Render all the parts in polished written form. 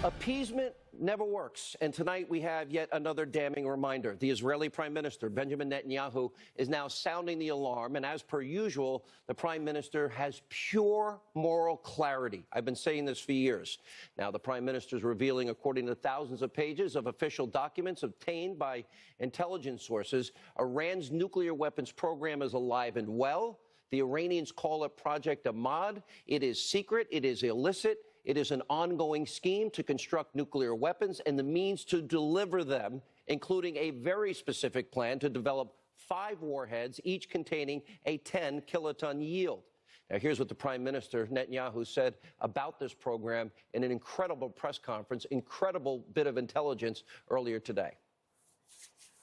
Appeasement never works, and tonight we have yet another damning reminder. The Israeli Prime Minister, Benjamin Netanyahu, is now sounding the alarm, and as per usual, the Prime Minister has pure moral clarity. I've been saying this for years. Now, the Prime Minister is revealing, according to thousands of pages of official documents obtained by intelligence sources, Iran's nuclear weapons program is alive and well. The Iranians call it Project Ahmad. It is secret. It is illicit. It is an ongoing scheme to construct nuclear weapons and the means to deliver them, including a very specific plan to develop 5 warheads, each containing a 10-kiloton yield. Now, here's what the Prime Minister, Netanyahu, said about this program in an incredible press conference, incredible bit of intelligence earlier today.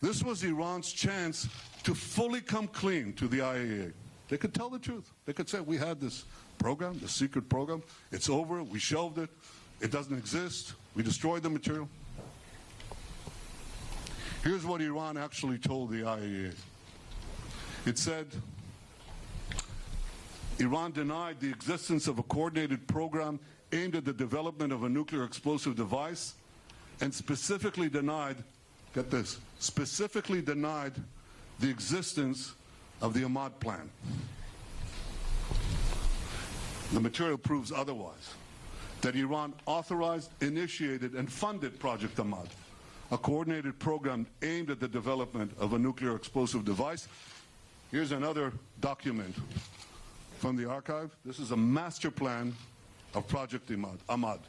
This was Iran's chance to fully come clean to the IAEA. They could tell the truth. They could say, we had this program, the secret program. It's over. We shelved it. It doesn't exist. We destroyed the material. Here's what Iran actually told the IAEA. It said, Iran denied the existence of a coordinated program aimed at the development of a nuclear explosive device and specifically denied, get this, specifically denied the existence of the Ahmad plan. The material proves otherwise, that Iran authorized, initiated, and funded Project Ahmad, a coordinated program aimed at the development of a nuclear explosive device. Here's another document from the archive. This is a master plan of Project Ahmad.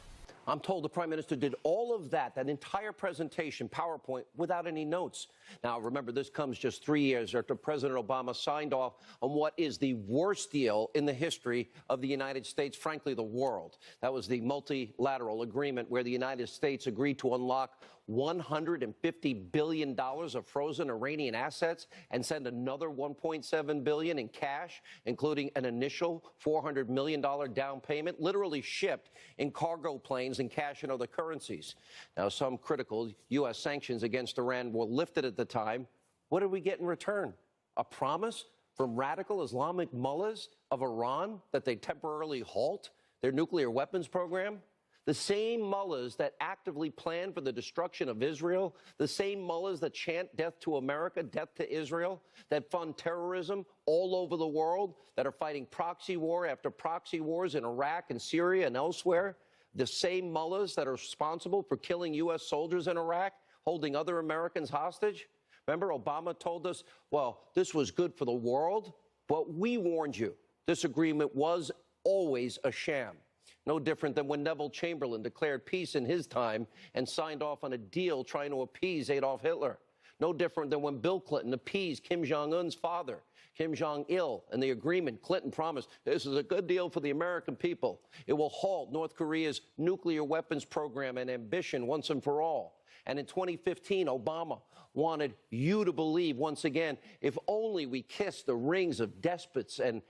I'm told the Prime Minister did all of that entire presentation, PowerPoint, without any notes. Now, remember, this comes just 3 years after President Obama signed off on what is the worst deal in the history of the United States, frankly, the world. That was the multilateral agreement where the United States agreed to unlock $150 billion of frozen Iranian assets and send another $1.7 billion in cash, including an initial $400 million down payment, literally shipped in cargo planes and cash in other currencies. Now, some critical U.S. sanctions against Iran were lifted at the time. What did we get in return? A promise from radical Islamic mullahs of Iran that they temporarily halt their nuclear weapons program? The same mullahs that actively plan for the destruction of Israel, the same mullahs that chant death to America, death to Israel, that fund terrorism all over the world, that are fighting proxy war after proxy wars in Iraq and Syria and elsewhere, the same mullahs that are responsible for killing U.S. soldiers in Iraq, holding other Americans hostage. Remember, Obama told us, well, this was good for the world, but we warned you. This agreement was always a sham. No different than when Neville Chamberlain declared peace in his time and signed off on a deal trying to appease Adolf Hitler. No different than when Bill Clinton appeased Kim Jong-un's father, Kim Jong-il, and the agreement Clinton promised, this is a good deal for the American people. It will halt North Korea's nuclear weapons program and ambition once and for all. And in 2015, Obama wanted you to believe, once again, if only we kiss the rings of despots and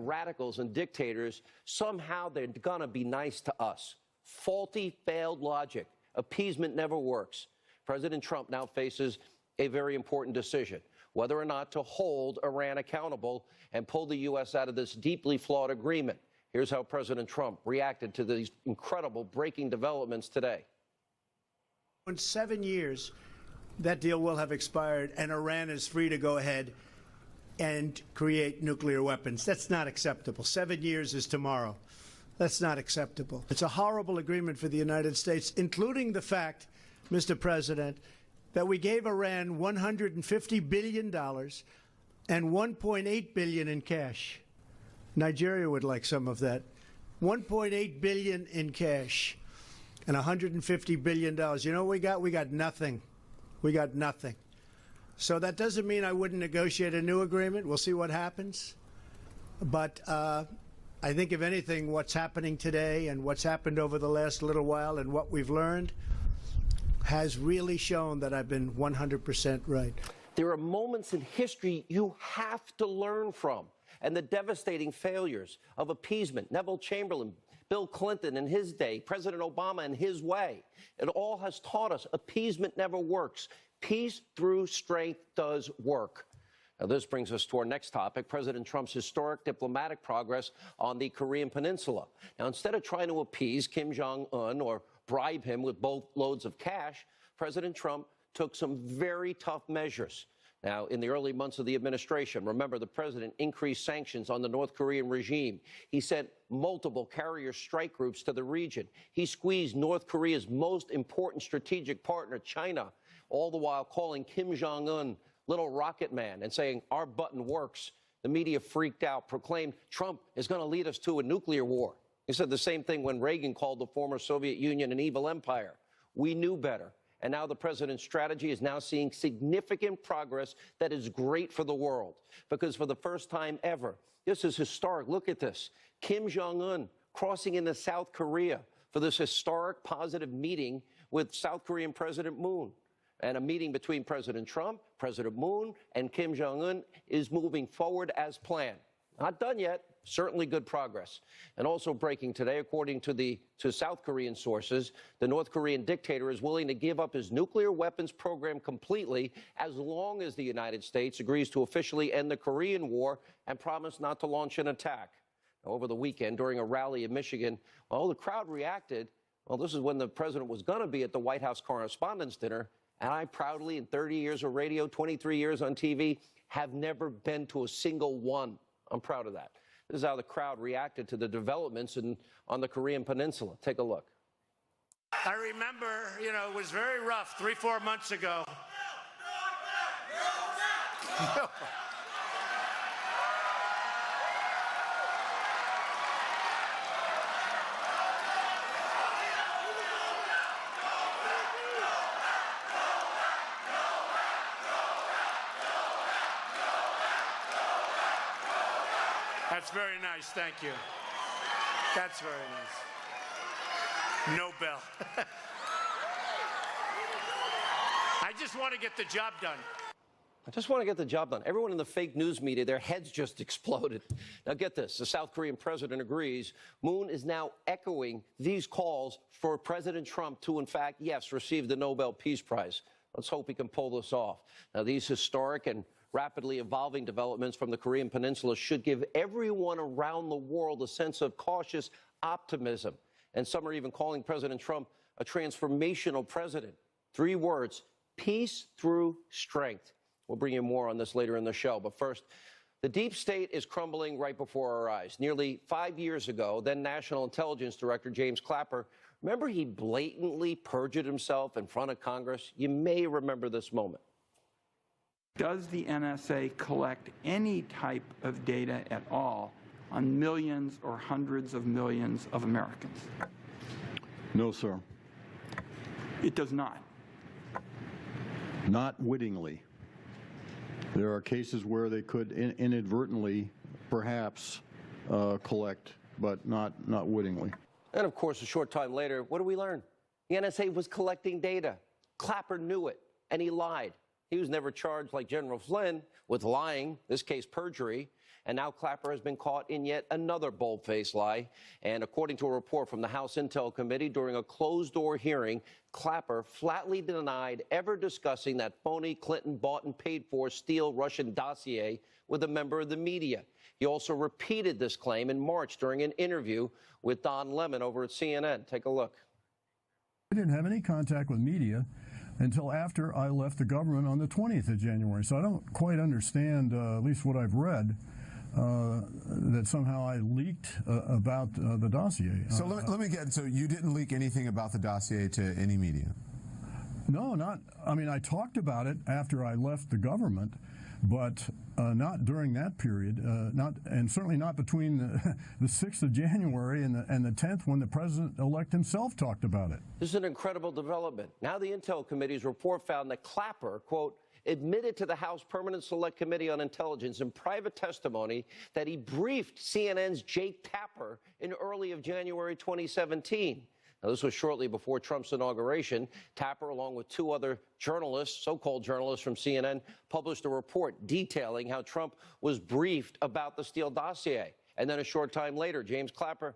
radicals and dictators, somehow they're going to be nice to us. Faulty, failed logic. Appeasement never works. President Trump now faces a very important decision, whether or not to hold Iran accountable and pull the U.S. out of this deeply flawed agreement. Here's how President Trump reacted to these incredible breaking developments today. In 7 years, that deal will have expired, and Iran is free to go ahead and create nuclear weapons. That's not acceptable. 7 years is tomorrow. That's not acceptable. It's a horrible agreement for the United States, including the fact, Mr. President, that we gave Iran $150 billion and $1.8 billion in cash. Nigeria would like some of that. $1.8 billion in cash and $150 billion. You know what we got? We got nothing. We got nothing. So that doesn't mean I wouldn't negotiate a new agreement. We'll see what happens. But I think, if anything, what's happening today and what's happened over the last little while and what we've learned has really shown that I've been 100% right. There are moments in history you have to learn from, and the devastating failures of appeasement, Neville Chamberlain, Bill Clinton in his day, President Obama in his way. It all has taught us appeasement never works. Peace through strength does work. Now, this brings us to our next topic, President Trump's historic diplomatic progress on the Korean Peninsula. Now, instead of trying to appease Kim Jong-un or bribe him with boatloads of cash, President Trump took some very tough measures. Now, in the early months of the administration, remember, the president increased sanctions on the North Korean regime. He sent multiple carrier strike groups to the region. He squeezed North Korea's most important strategic partner, China, all the while calling Kim Jong-un little rocket man and saying, our button works. The media freaked out, proclaimed Trump is going to lead us to a nuclear war. He said the same thing when Reagan called the former Soviet Union an evil empire. We knew better. And now the president's strategy is now seeing significant progress that is great for the world. Because for the first time ever, this is historic. Look at this. Kim Jong-un crossing into South Korea for this historic positive meeting with South Korean President Moon. And a meeting between President Trump, President Moon, and Kim Jong-un is moving forward as planned. Not done yet. Certainly good progress. And also breaking today, according to South Korean sources, the North Korean dictator is willing to give up his nuclear weapons program completely as long as the United States agrees to officially end the Korean War and promise not to launch an attack. Now, over the weekend, during a rally in Michigan, well, the crowd reacted. Well, this is when the president was going to be at the White House Correspondents' Dinner, and I proudly, in 30 years of radio, 23 years on TV, have never been to a single one. I'm proud of that. This is how the crowd reacted to the developments on the Korean Peninsula. Take a look. I remember, it was very rough 3-4 months ago. That's very nice, thank you. That's very nice. No bell. I just want to get the job done. I just want to get the job done. Everyone in the fake news media, their heads just exploded. Now get this, the South Korean president agrees. Moon is now echoing these calls for President Trump to, in fact, yes, receive the Nobel Peace Prize. Let's hope he can pull this off. Now, these historic and rapidly evolving developments from the Korean Peninsula should give everyone around the world a sense of cautious optimism. And some are even calling President Trump a transformational president. 3 words, peace through strength. We'll bring you more on this later in the show. But first, the deep state is crumbling right before our eyes. Nearly 5 years ago, then National Intelligence Director James Clapper, remember he blatantly perjured himself in front of Congress? You may remember this moment. Does the NSA collect any type of data at all on millions or hundreds of millions of Americans? No, sir. It does not. Not wittingly. There are cases where they could inadvertently, perhaps, collect, but not wittingly. And, of course, a short time later, what do we learn? The NSA was collecting data. Clapper knew it, and he lied. He was never charged, like General Flynn, with lying, this case perjury. And now Clapper has been caught in yet another bold-faced lie. And according to a report from the House Intel Committee, during a closed-door hearing, Clapper flatly denied ever discussing that phony Clinton bought and paid for steal Russian dossier with a member of the media. He also repeated this claim in March during an interview with Don Lemon over at CNN. Take a look. I didn't have any contact with media until after I left the government on the 20th of January. So I don't quite understand, at least what I've read, that somehow I leaked about the dossier. So let me get, so you didn't leak anything about the dossier to any media? No, not, I mean, I talked about it after I left the government, but not during that period, and certainly not between the 6th of January and the 10th when the president-elect himself talked about it. This is an incredible development. Now the Intel Committee's report found that Clapper, quote, admitted to the House Permanent Select Committee on Intelligence in private testimony that he briefed CNN's Jake Tapper in early of January 2017. Now, this was shortly before Trump's inauguration. Tapper, along with 2 other journalists, so-called journalists from CNN, published a report detailing how Trump was briefed about the Steele dossier. And then a short time later, James Clapper,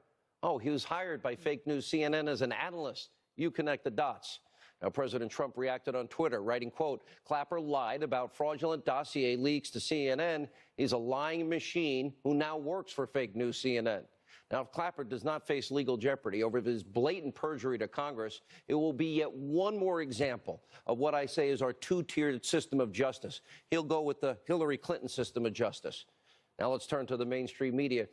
he was hired by fake news CNN as an analyst. You connect the dots. Now, President Trump reacted on Twitter, writing, quote, Clapper lied about fraudulent dossier leaks to CNN. He's a lying machine who now works for fake news CNN. Now, if Clapper does not face legal jeopardy over his blatant perjury to Congress, it will be yet one more example of what I say is our two-tiered system of justice. He'll go with the Hillary Clinton system of justice. Now let's turn to the mainstream media.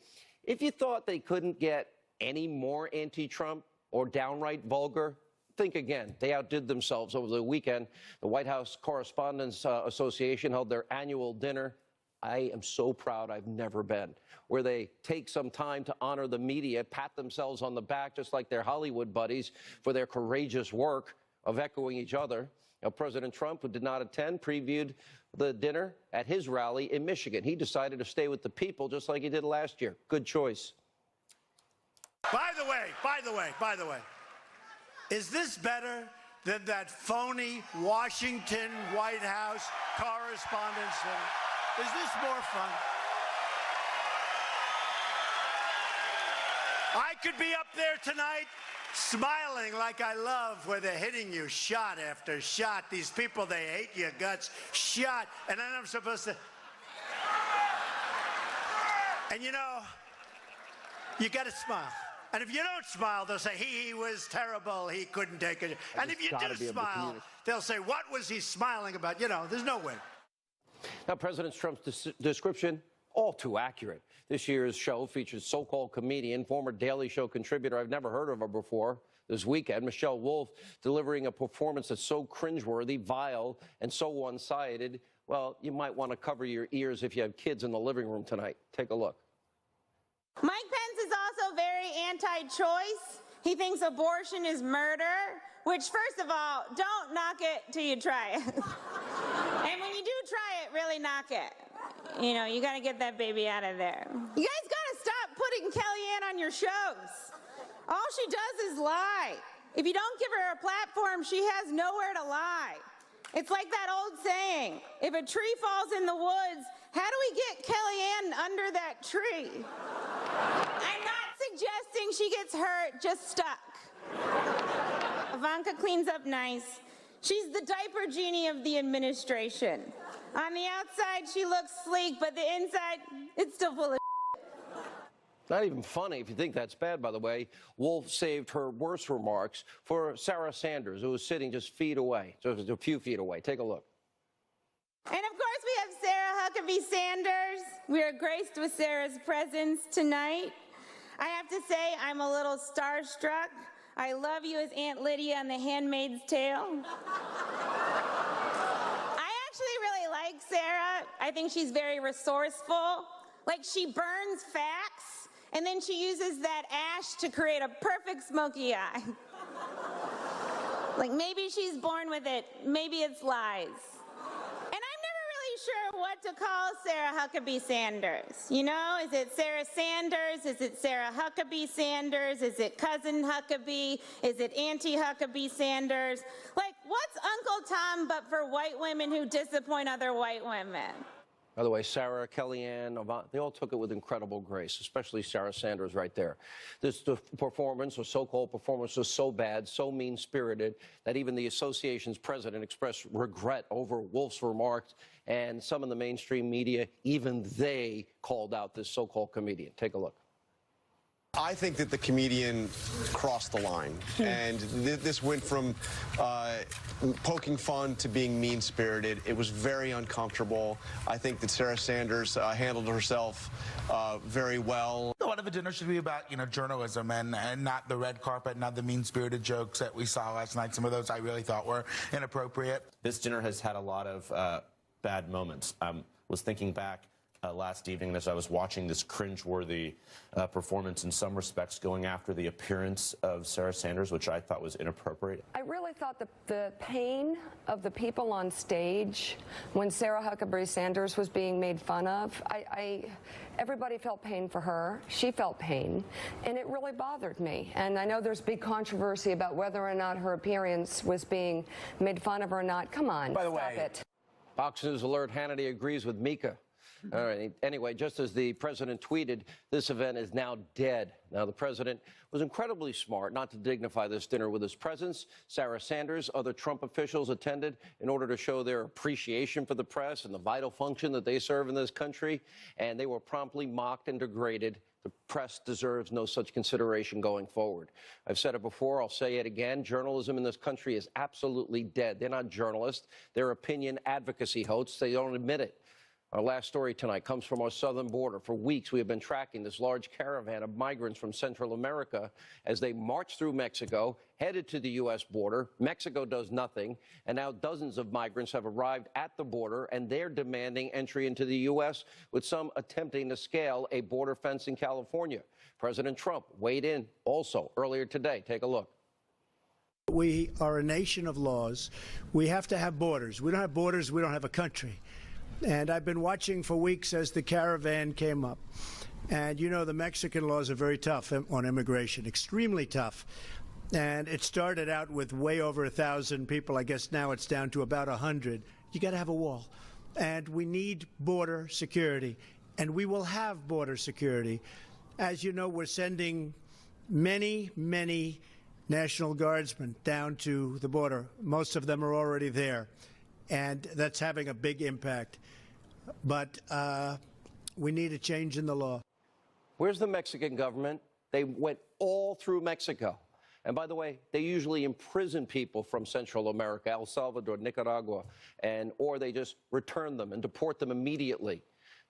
If you thought they couldn't get any more anti-Trump or downright vulgar, think again. They outdid themselves over the weekend. The White House Correspondents Association held their annual dinner. I am so proud I've never been, where they take some time to honor the media, pat themselves on the back, just like their Hollywood buddies, for their courageous work of echoing each other. Now, President Trump, who did not attend, previewed the dinner at his rally in Michigan. He decided to stay with the people, just like he did last year. Good choice. By the way, is this better than that phony Washington White House Correspondents' Dinner? Is this more fun? I could be up there tonight smiling like I love, where they're hitting you shot after shot. These people, they hate your guts, shot. And then I'm supposed to... And you know, you got to smile. And if you don't smile, they'll say, he was terrible, he couldn't take it. And if you do smile, they'll say, what was he smiling about? You know, there's no way. Now, President Trump's description, all too accurate. This year's show features so-called comedian, former Daily Show contributor, I've never heard of her before, this weekend, Michelle Wolf, delivering a performance that's so cringeworthy, vile, and so one-sided. Well, you might want to cover your ears if you have kids in the living room tonight. Take a look. Mike Pence is also very anti-choice. He thinks abortion is murder, which, first of all, don't knock it till you try it. And when you do try it, really knock it. You know, you got to get that baby out of there. You guys got to stop putting Kellyanne on your shows. All she does is lie. If you don't give her a platform, she has nowhere to lie. It's like that old saying, if a tree falls in the woods, how do we get Kellyanne under that tree? I'm not suggesting she gets hurt, just stuck. Ivanka cleans up nice. She's the diaper genie of the administration. On the outside, she looks sleek, but the inside, it's still full of Not even funny if you think that's bad, by the way. Wolf saved her worst remarks for Sarah Sanders, who was sitting just feet away, just a few feet away. Take a look. And of course, we have Sarah Huckabee Sanders. We are graced with Sarah's presence tonight. I have to say, I'm a little starstruck. I love you as Aunt Lydia on The Handmaid's Tale. I actually really like Sarah. I think she's very resourceful. Like, she burns facts, and then she uses that ash to create a perfect smoky eye. Like, maybe she's born with it, maybe it's lies. And I'm never really sure what to call Sarah Huckabee Sanders. You know, is it Sarah Sanders? Is it Sarah Huckabee Sanders? Is it Cousin Huckabee? Is it Auntie Huckabee Sanders? Like, what's Uncle Tom but for white women who disappoint other white women? By the way, Sarah, Kellyanne, they all took it with incredible grace, especially Sarah Sanders right there. This performance, or so-called performance, was so bad, so mean-spirited, that even the association's president expressed regret over Wolf's remarks, and some in the mainstream media, even they called out this so-called comedian. Take a look. I think that the comedian crossed the line, and this went from poking fun to being mean-spirited. It was very uncomfortable. I think that Sarah Sanders handled herself very well. Whatever dinner should be about, you know, journalism and not the red carpet, not the mean-spirited jokes that we saw last night. Some of those I really thought were inappropriate. This dinner has had a lot of bad moments. I was thinking back last evening as I was watching this cringeworthy performance in some respects, going after the appearance of Sarah Sanders, which I thought was inappropriate. I really thought the pain of the people on stage when Sarah Huckabee Sanders was being made fun of, everybody felt pain for her. She felt pain, and it really bothered me. And I know there's big controversy about whether or not her appearance was being made fun of or not. Come on, By the stop way, it. Fox News alert, Hannity agrees with Mika. All right. Anyway, just as the president tweeted, this event is now dead. Now, the president was incredibly smart not to dignify this dinner with his presence. Sarah Sanders, other Trump officials attended in order to show their appreciation for the press and the vital function that they serve in this country, and they were promptly mocked and degraded. The press deserves no such consideration going forward. I've said it before, I'll say it again. Journalism in this country is absolutely dead. They're not journalists. They're opinion advocacy hosts. They don't admit it. Our last story tonight comes from our southern border. For weeks, we have been tracking this large caravan of migrants from Central America as they march through Mexico, headed to the U.S. border. Mexico does nothing, and now dozens of migrants have arrived at the border, and they're demanding entry into the U.S., with some attempting to scale a border fence in California. President Trump weighed in also earlier today. Take a look. We are a nation of laws. We have to have borders. We don't have borders, we don't have a country. And I've been watching for weeks as the caravan came up. And you know, the Mexican laws are very tough on immigration, extremely tough. And it started out with way over 1,000 people. I guess now it's down to about 100. You got to have a wall. And we need border security. And we will have border security. As you know, we're sending many, many National Guardsmen down to the border. Most of them are already there. And that's having a big impact. But we need a change in the law. Where's the Mexican government? They went all through Mexico. And by the way, they usually imprison people from Central America, El Salvador, Nicaragua, or they just return them and deport them immediately.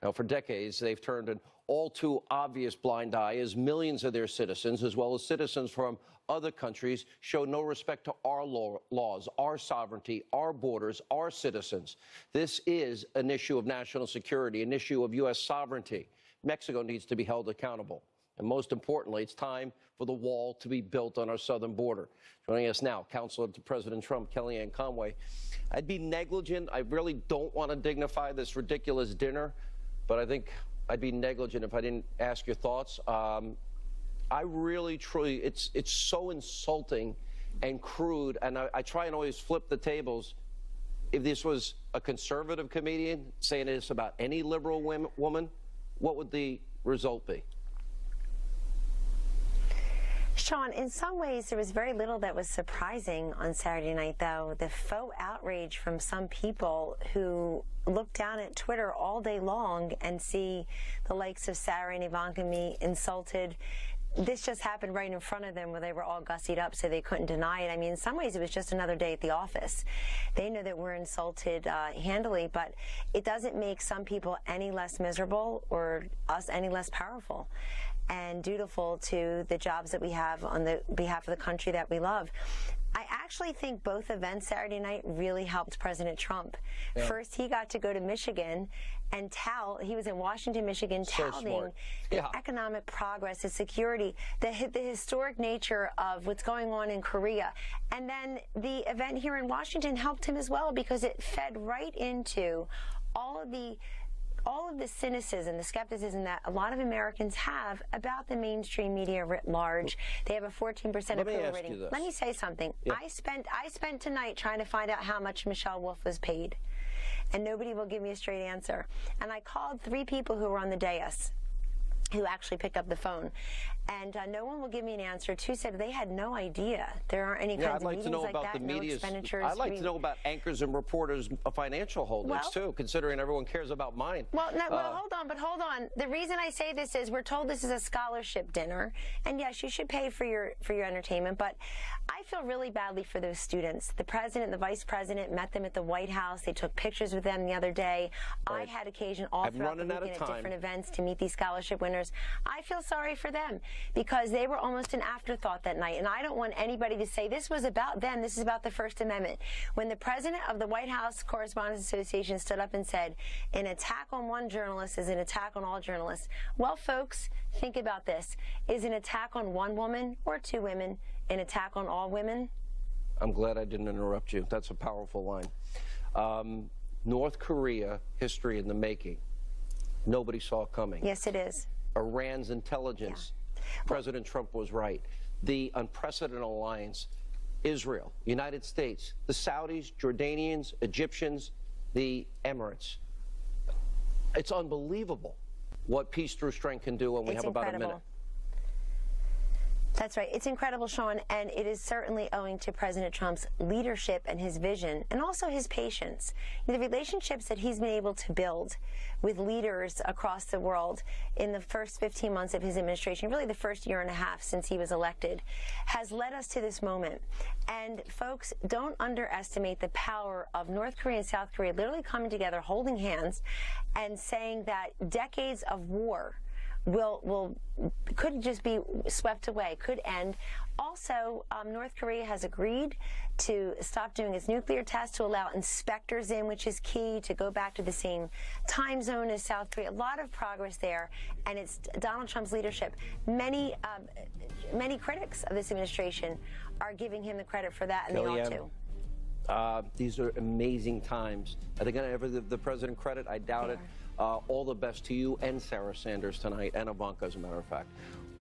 Now, for decades, they've turned an all too obvious blind eye as millions of their citizens, as well as citizens from other countries, show no respect to our laws, our sovereignty, our borders, our citizens. This is an issue of national security, an issue of U.S. sovereignty. Mexico needs to be held accountable. And most importantly, it's time for the wall to be built on our southern border. Joining us now, Counselor to President Trump, Kellyanne Conway. I'd be negligent. I really don't want to dignify this ridiculous dinner, but I think I'd be negligent if I didn't ask your thoughts. I really, truly, it's so insulting and crude, and I try and always flip the tables. If this was a conservative comedian saying this about any liberal woman, what would the result be? Sean, in some ways, there was very little that was surprising on Saturday night, though. The faux outrage from some people who look down at Twitter all day long and see the likes of Sarah and Ivanka and me insulted. This just happened right in front of them where they were all gussied up so they couldn't deny it. I mean, in some ways, it was just another day at the office. They know that we're insulted handily, but it doesn't make some people any less miserable or us any less powerful and dutiful to the jobs that we have on the behalf of the country that we love. I actually think both events Saturday night really helped President Trump. Yeah. First, he got to go to Michigan and he was in Washington, Michigan, touting the economic progress, the security, the historic nature of what's going on in Korea. And then the event here in Washington helped him as well because it fed right into all of the cynicism, the skepticism that a lot of Americans have about the mainstream media writ large. They have a 14% approval rating. Let me say something. Yeah. I spent tonight trying to find out how much Michelle Wolf was paid, and nobody will give me a straight answer. And I called 3 people who were on the dais who actually picked up the phone. And no one will give me an answer. 2 said they had no idea. There aren't any kinds of meetings like that, no expenditures. I'd like to know about anchors and reporters' financial holdings, too, considering everyone cares about mine. Well, hold on. The reason I say this is we're told this is a scholarship dinner. And yes, you should pay for your entertainment. But I feel really badly for those students. The president, the vice president met them at the White House. They took pictures with them the other day. Right. I had occasion all throughout the weekend at different events to meet these scholarship winners. I feel sorry for them, because they were almost an afterthought that night. And I don't want anybody to say this was about them. This is about the First Amendment. When the president of the White House Correspondents Association stood up and said, an attack on one journalist is an attack on all journalists. Well, folks, think about this. Is an attack on one woman or 2 women an attack on all women? I'm glad I didn't interrupt you. That's a powerful line. North Korea, history in the making. Nobody saw it coming. Yes, it is. Iran's intelligence. Yeah. President Trump was right. The unprecedented alliance, Israel, United States, the Saudis, Jordanians, Egyptians, the Emirates. It's unbelievable what peace through strength can do, and we have about a minute. That's right. It's incredible, Sean, and it is certainly owing to President Trump's leadership and his vision, and also his patience. The relationships that he's been able to build with leaders across the world in the first 15 months of his administration, really the first year and a half since he was elected, has led us to this moment. And folks, don't underestimate the power of North Korea and South Korea literally coming together, holding hands, and saying that decades of war could just be swept away, could end. Also, North Korea has agreed to stop doing its nuclear tests, to allow inspectors in, which is key, to go back to the same time zone as South Korea. A lot of progress there, and it's Donald Trump's leadership. Many critics of this administration are giving him the credit for that, and they ought to. These are amazing times. Are they going to ever give the president credit? I doubt it. All the best to you and Sarah Sanders tonight, and Ivanka, as a matter of fact.